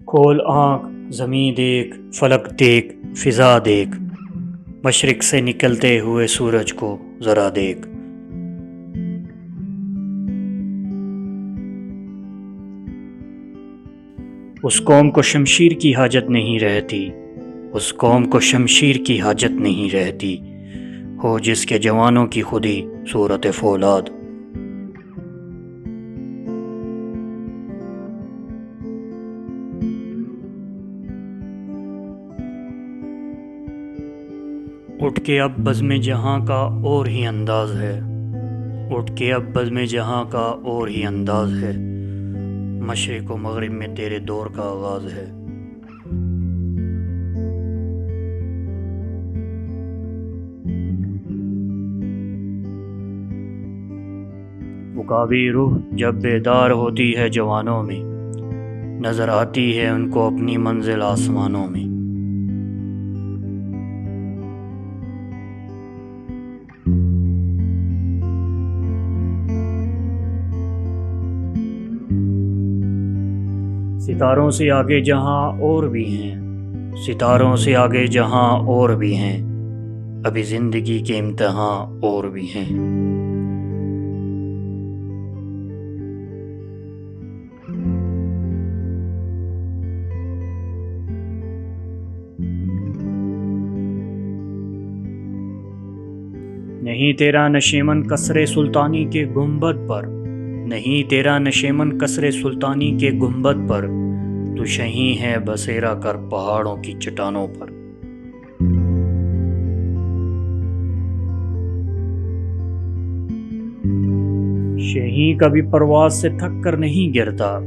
کھول آنکھ، زمیں دیکھ، فلک دیکھ، فضا دیکھ، مشرق سے نکلتے ہوئے سورج کو ذرا دیکھ۔ اس قوم کو شمشیر کی حاجت نہیں رہتی، اس قوم کو شمشیر کی حاجت نہیں رہتی، ہو جس کے جوانوں کی خودی صورت فولاد۔ اٹھ کے اب بزم جہاں کا اور ہی انداز ہے، اٹھ کے اب بزم جہاں کا اور ہی انداز ہے، مشرق و مغرب میں تیرے دور کا آغاز ہے۔ عقابی روح جب بیدار ہوتی ہے جوانوں میں، نظر آتی ہے ان کو اپنی منزل آسمانوں میں۔ ستاروں سے آگے جہاں اور بھی ہیں، ستاروں سے آگے جہاں اور بھی ہیں، ابھی زندگی کے امتحان اور بھی ہیں۔ نہیں تیرا نشیمن کسرے سلطانی کے گنبد پر، نہیں تیرا نشیمن کسرے سلطانی کے گنبد پر، تو شہیں ہے بسیرا کر پہاڑوں کی چٹانوں پر۔ شہیں کبھی پرواز سے تھک کر نہیں گرتا،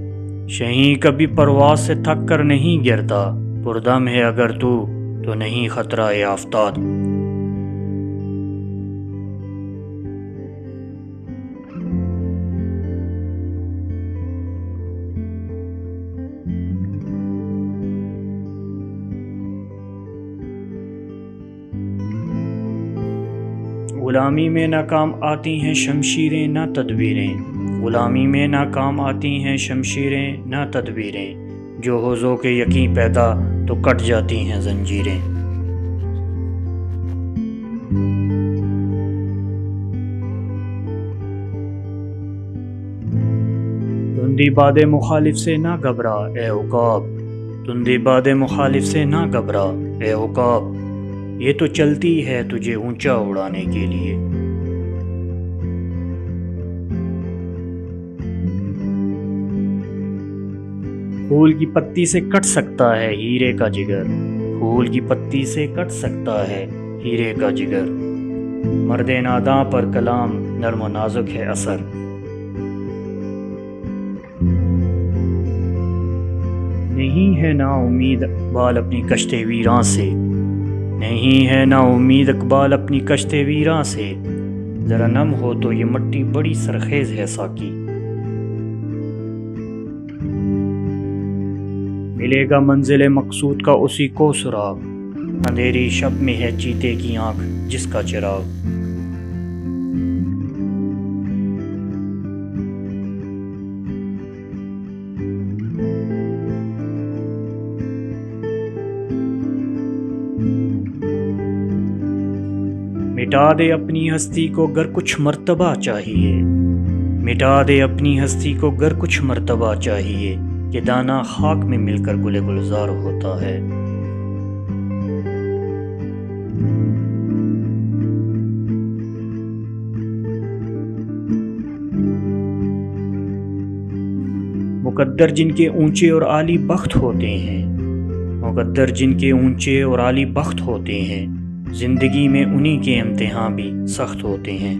شہیں کبھی پرواز سے تھک کر نہیں گرتا، پردم ہے اگر تو نہیں خطرہ آفتاب۔ غلامی میں ناکام آتی ہیں شمشیریں نہ تدبیریں، غلامی میں ناکام آتی ہیں شمشیریں نہ تدبیریں، جو ہو ذوق یقین پیدا تو کٹ جاتی ہیں زنجیریں۔ تندی باد مخالف سے نہ گھبرا اے عقاب، تندی باد مخالف سے نہ گھبرا اے عقاب، یہ تو چلتی ہے تجھے اونچا اڑانے کے لیے۔ پھول کی پتی سے کٹ سکتا ہے ہیرے کا جگر، پھول کی پتی سے کٹ سکتا ہے ہیرے کا جگر، مرد ناداں پر کلام نرم و نازک ہے اثر۔ نہیں ہے نا امید اقبال اپنی کشت ویراں سے، نہیں ہے نا امید اقبال اپنی کشت ویراں سے، ذرا نم ہو تو یہ مٹی بڑی سرخیز ہے ساقی۔ ملے گا منزل مقصود کا اسی کو سراغ، اندھیری شب میں ہے چیتے کی آنکھ جس کا چراغ۔ مٹا دے اپنی ہستی کو گر کچھ مرتبہ چاہیے، مٹا دے اپنی ہستی کو گر کچھ مرتبہ چاہیے، کہ دانہ خاک میں مل کر گل گلزار ہوتا ہے۔ مقدر جن کے اونچے اور عالی بخت ہوتے ہیں، مقدر جن کے اونچے اور عالی بخت ہوتے ہیں، زندگی میں انہی کے امتحان بھی سخت ہوتے ہیں۔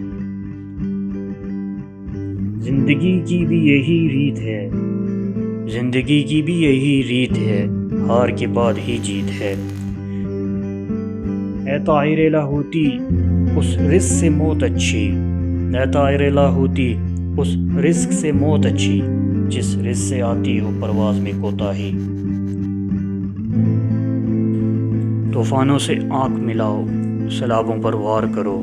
زندگی کی بھی یہی ریت ہے، زندگی کی بھی یہی ریت ہے، ہار کے بعد ہی جیت ہے۔ اے طائر لاہوتی اس رزق سے موت اچھی، اے طائر لاہوتی اس رزق سے موت اچھی، جس رزق سے آتی ہو پرواز میں کوتاہی۔ طوفانوں سے آنکھ ملاؤ سیلابوں پر وار کرو،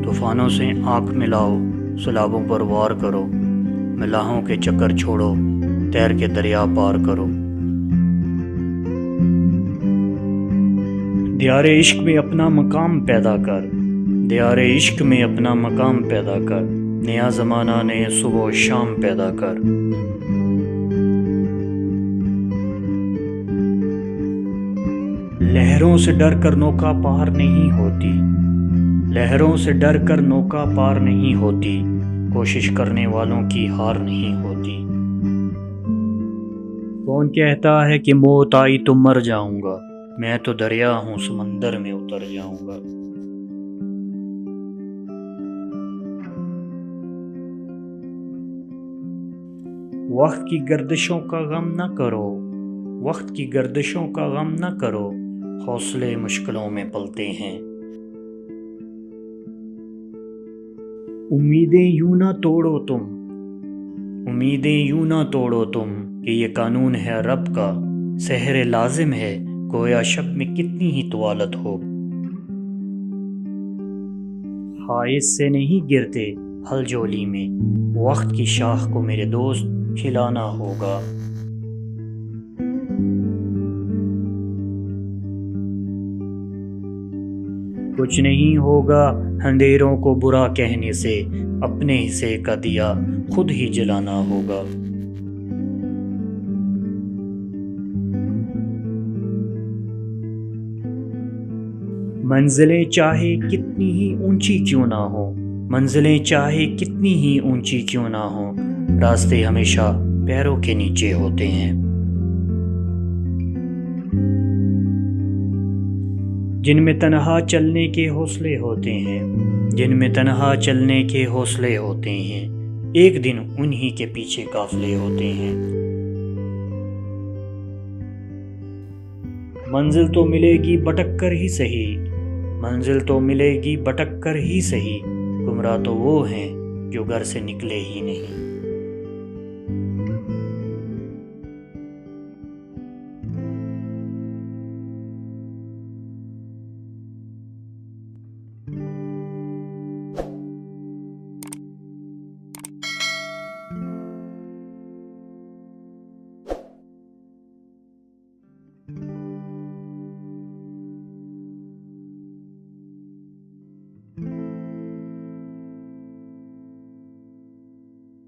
طوفانوں سے آنکھ ملاؤ سیلابوں پر وار کرو، ملاحوں کے چکر چھوڑو تیر کے دریا پار کرو۔ دیار عشق میں اپنا مقام پیدا کر، دیار عشق میں اپنا مقام پیدا کر، نیا زمانہ نئے صبح و شام پیدا کر۔ لہروں سے ڈر کر نوکا پار نہیں ہوتی، لہروں سے ڈر کر نوکا پار نہیں ہوتی، کوشش کرنے والوں کی ہار نہیں ہوتی۔ کون کہتا ہے کہ موت آئی تو مر جاؤں گا، میں تو دریا ہوں سمندر میں اتر جاؤں گا۔ وقت کی گردشوں کا غم نہ کرو، وقت کی گردشوں کا غم نہ کرو، حوصلے مشکلوں میں پلتے ہیں۔ امیدیں یوں نہ توڑو تم، امیدیں یوں نہ توڑو تم، کہ یہ قانون ہے رب کا، سحر لازم ہے گویا شب میں کتنی ہی طوالت ہو۔ حائز سے نہیں گرتے پھل جولی میں، وقت کی شاخ کو میرے دوست کھلانا ہوگا۔ کچھ نہیں ہوگا اندھیروں کو برا کہنے سے، اپنے حصے کا دیا خود ہی جلانا ہوگا۔ منزلیں چاہے کتنی ہی اونچی کیوں نہ ہو، منزلیں چاہے کتنی ہی اونچی کیوں نہ ہو، راستے ہمیشہ پیروں کے نیچے ہوتے ہیں۔ جن میں تنہا چلنے کے حوصلے ہوتے ہیں، جن میں تنہا چلنے کے حوصلے ہوتے ہیں، ایک دن انہی کے پیچھے قافلے ہوتے ہیں۔ منزل تو ملے گی بھٹک کر ہی سہی، منزل تو ملے گی بھٹک کر ہی سہی، گمراہ تو وہ ہیں جو گھر سے نکلے ہی نہیں۔